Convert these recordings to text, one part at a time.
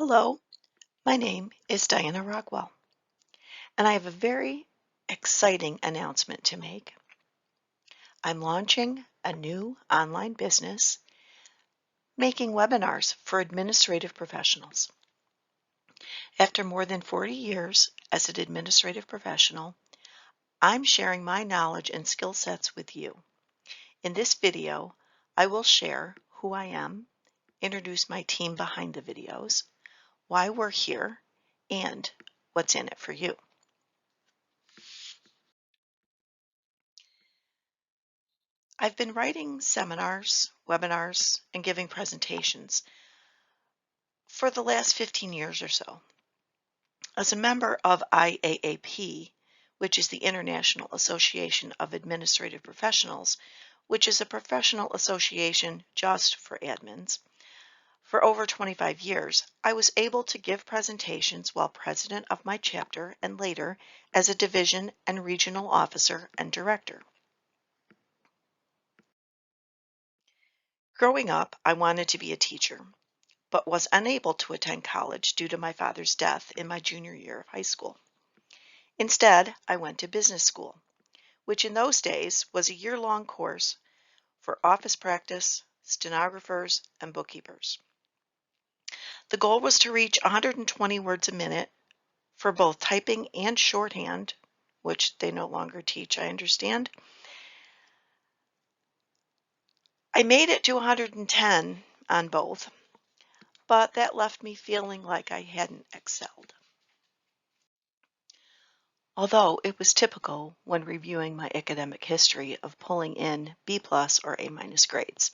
Hello, my name is Diana Rockwell, and I have a very exciting announcement to make. I'm launching a new online business making webinars for administrative professionals. After more than 40 years as an administrative professional, I'm sharing my knowledge and skill sets with you. In this video, I will share who I am, introduce my team behind the videos, why we're here, and what's in it for you. I've been writing seminars, webinars, and giving presentations for the last 15 years or so. As a member of IAAP, which is the International Association of Administrative Professionals, which is a professional association just for admins, for over 25 years, I was able to give presentations while president of my chapter and later as a division and regional officer and director. Growing up, I wanted to be a teacher, but was unable to attend college due to my father's death in my junior year of high school. Instead, I went to business school, which in those days was a year-long course for office practice, stenographers, and bookkeepers. The goal was to reach 120 words a minute for both typing and shorthand, which they no longer teach, I understand. I made it to 110 on both, but that left me feeling like I hadn't excelled. Although it was typical when reviewing my academic history of pulling in B+ or A- grades.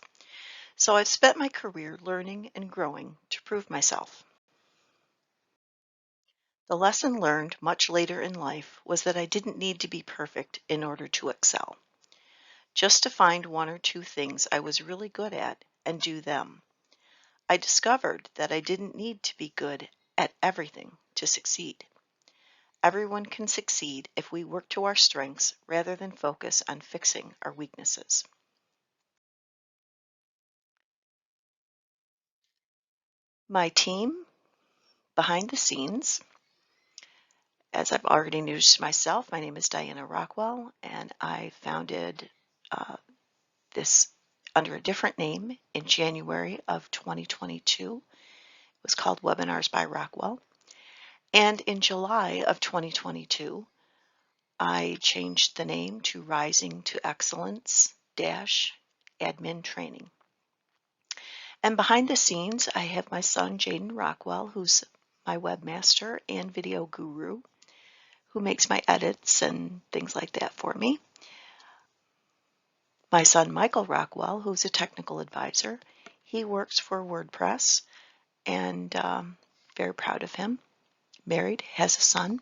So I've spent my career learning and growing to prove myself. The lesson learned much later in life was that I didn't need to be perfect in order to excel. Just to find one or two things I was really good at and do them. I discovered that I didn't need to be good at everything to succeed. Everyone can succeed if we work to our strengths rather than focus on fixing our weaknesses. My team behind the scenes, as I've already introduced myself, my name is Diana Rockwell, and I founded this under a different name in January of 2022. It was called Webinars by Rockwell. And in July of 2022, I changed the name to Rising to Excellence Admin Training. And behind the scenes, I have my son, Jaden Rockwell, who's my webmaster and video guru, who makes my edits and things like that for me. My son, Michael Rockwell, who's a technical advisor. He works for WordPress, and very proud of him. Married, has a son.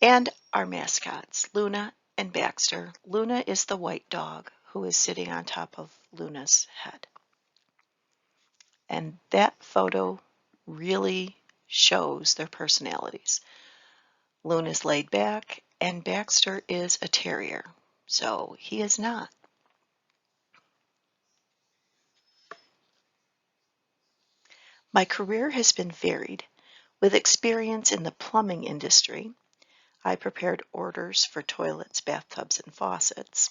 And our mascots, Luna and Baxter. Luna is the white dog who is sitting on top of Luna's head. And that photo really shows their personalities. Luna's laid back, and Baxter is a terrier, so he is not. My career has been varied, with experience in the plumbing industry. I prepared orders for toilets, bathtubs, and faucets.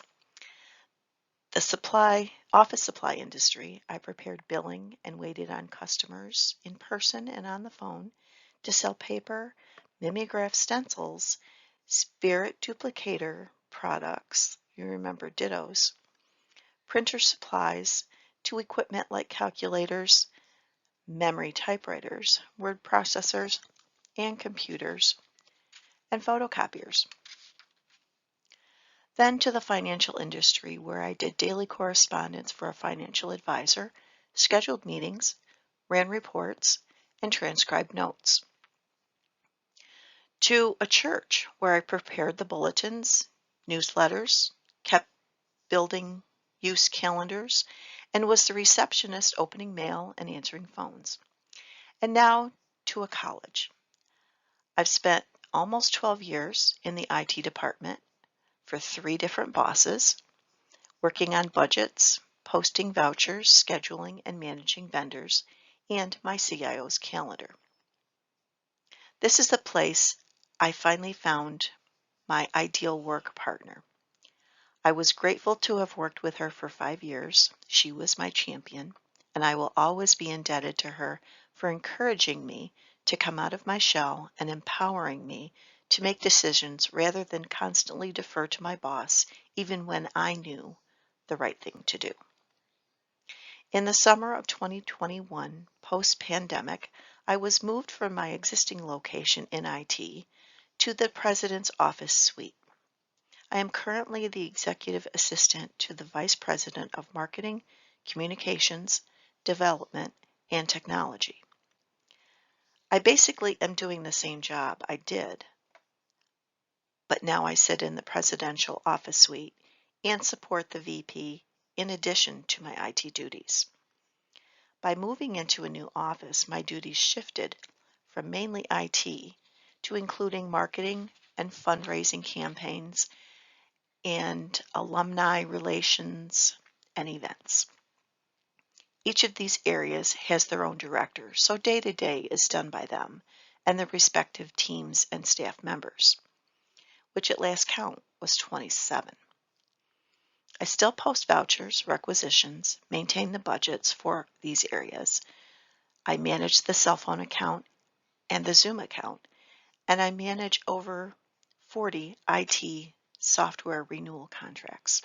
The office supply industry, I prepared billing and waited on customers in person and on the phone to sell paper, mimeograph stencils, spirit duplicator products, you remember dittos, printer supplies, to equipment like calculators, memory typewriters, word processors, and computers, and photocopiers. Then to the financial industry, where I did daily correspondence for a financial advisor, scheduled meetings, ran reports, and transcribed notes. To a church, where I prepared the bulletins, newsletters, kept building use calendars, and was the receptionist opening mail and answering phones. And now to a college. I've spent almost 12 years in the IT department for 3 different bosses, working on budgets, posting vouchers, scheduling, and managing vendors, and my CIO's calendar. This is the place I finally found my ideal work partner. I was grateful to have worked with her for 5 years. She was my champion, and I will always be indebted to her for encouraging me to come out of my shell and empowering me to make decisions rather than constantly defer to my boss, even when I knew the right thing to do. In the summer of 2021, post-pandemic, I was moved from my existing location in IT to the President's Office Suite. I am currently the Executive Assistant to the Vice President of Marketing, Communications, Development, and Technology. I basically am doing the same job I did, but now I sit in the Presidential Office Suite and support the VP in addition to my IT duties. By moving into a new office, my duties shifted from mainly IT to including marketing and fundraising campaigns and alumni relations and events. Each of these areas has their own director, so day-to-day is done by them and the respective teams and staff members, which at last count was 27. I still post vouchers, requisitions, maintain the budgets for these areas. I manage the cell phone account and the Zoom account, and I manage over 40 IT software renewal contracts.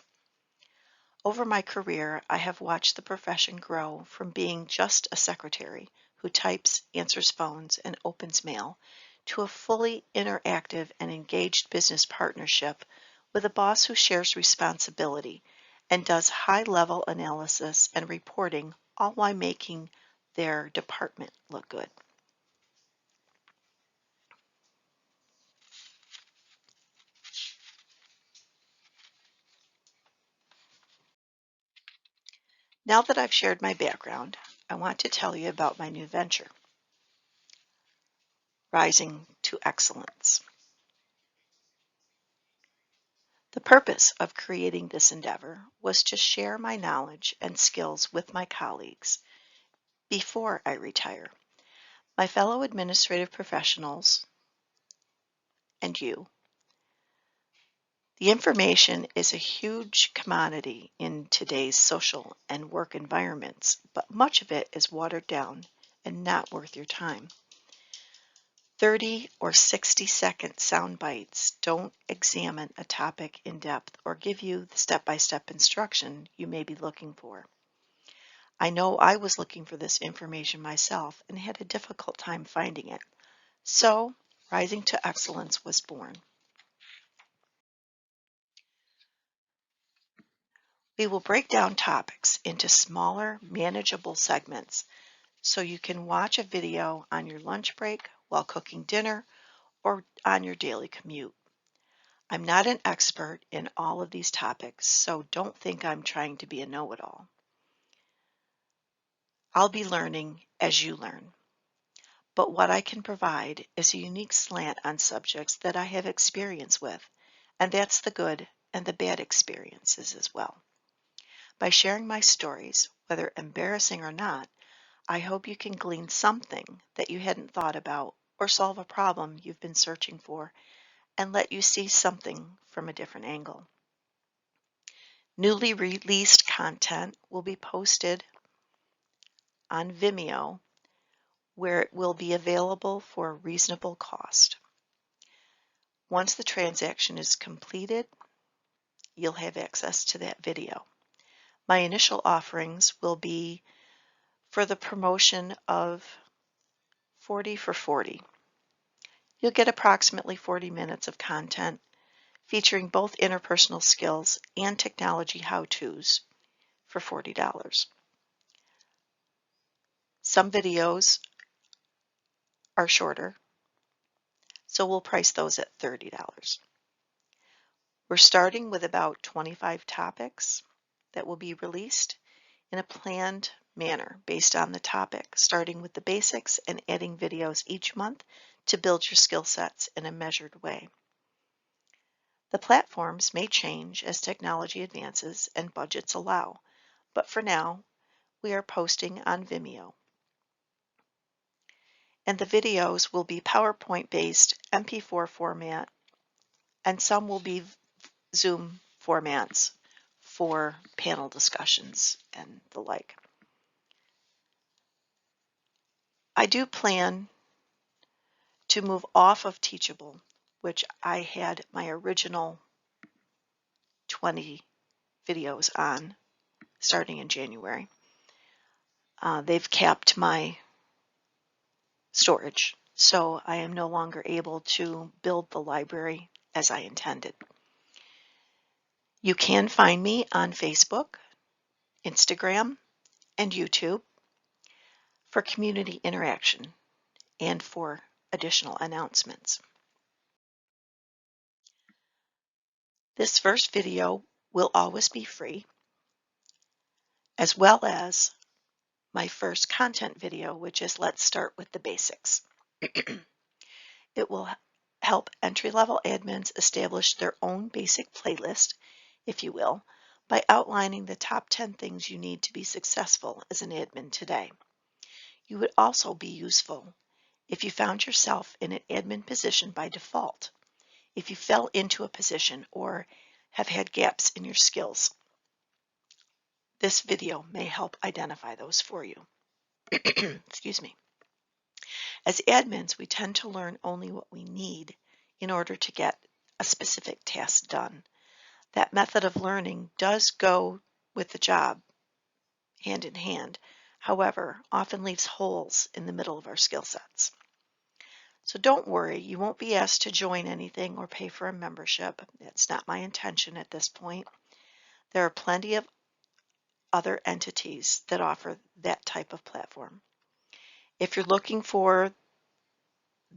Over my career, I have watched the profession grow from being just a secretary who types, answers phones, and opens mail to a fully interactive and engaged business partnership with a boss who shares responsibility and does high-level analysis and reporting, all while making their department look good. Now that I've shared my background, I want to tell you about my new venture, Rising to Excellence. The purpose of creating this endeavor was to share my knowledge and skills with my colleagues before I retire, my fellow administrative professionals, and you. The information is a huge commodity in today's social and work environments, but much of it is watered down and not worth your time. 30 or 60-second sound bites don't examine a topic in depth or give you the step-by-step instruction you may be looking for. I know I was looking for this information myself and had a difficult time finding it. So, Rising to Excellence was born. We will break down topics into smaller, manageable segments so you can watch a video on your lunch break, while cooking dinner, or on your daily commute. I'm not an expert in all of these topics, so don't think I'm trying to be a know-it-all. I'll be learning as you learn. But what I can provide is a unique slant on subjects that I have experience with, and that's the good and the bad experiences as well. By sharing my stories, whether embarrassing or not, I hope you can glean something that you hadn't thought about or solve a problem you've been searching for and let you see something from a different angle. Newly released content will be posted on Vimeo, where it will be available for a reasonable cost. Once the transaction is completed, you'll have access to that video. My initial offerings will be for the promotion of 40 for 40. You'll get approximately 40 minutes of content featuring both interpersonal skills and technology how-tos for $40. Some videos are shorter, so we'll price those at $30. We're starting with about 25 topics that will be released in a planned manner based on the topic, starting with the basics and adding videos each month to build your skill sets in a measured way. The platforms may change as technology advances and budgets allow, but for now, we are posting on Vimeo. and the videos will be PowerPoint-based MP4 format, and some will be Zoom formats for panel discussions and the like. I do plan to move off of Teachable, which I had my original 20 videos on starting in January. They've capped my storage, so I am no longer able to build the library as I intended. You can find me on Facebook, Instagram, and YouTube for community interaction and for additional announcements. This first video will always be free, as well as my first content video, which is Let's Start with the Basics. It will help entry-level admins establish their own basic playlist, if you will, by outlining the top 10 things you need to be successful as an admin today. You would also be useful if you found yourself in an admin position by default, if you fell into a position or have had gaps in your skills. This video may help identify those for you. Excuse me. As admins, we tend to learn only what we need in order to get a specific task done. That method of learning does go with the job hand in hand, however, often leaves holes in the middle of our skill sets. So don't worry, you won't be asked to join anything or pay for a membership. That's not my intention at this point. There are plenty of other entities that offer that type of platform. If you're looking for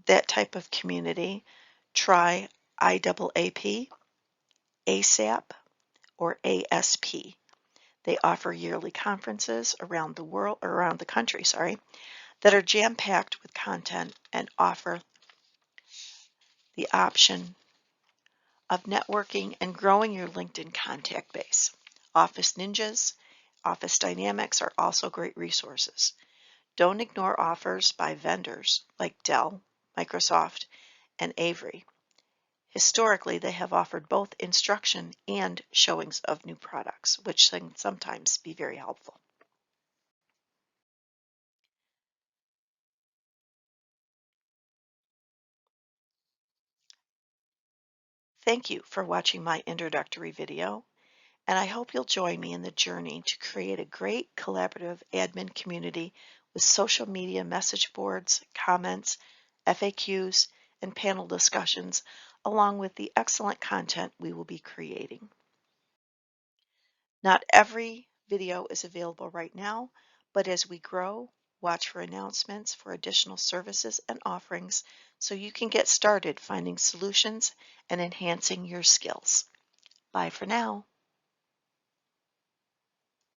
that type of community, try IAAP, ASAP, or ASP. They offer yearly conferences around the world, or around the country, that are jam-packed with content and offer the option of networking and growing your LinkedIn contact base. Office Ninjas, Office Dynamics are also great resources. Don't ignore offers by vendors like Dell, Microsoft, and Avery. Historically, they have offered both instruction and showings of new products, which can sometimes be very helpful. Thank you for watching my introductory video, and I hope you'll join me in the journey to create a great collaborative admin community with social media message boards, comments, FAQs, and panel discussions, along with the excellent content we will be creating. Not every video is available right now, but as we grow, watch for announcements for additional services and offerings so you can get started finding solutions and enhancing your skills. Bye for now.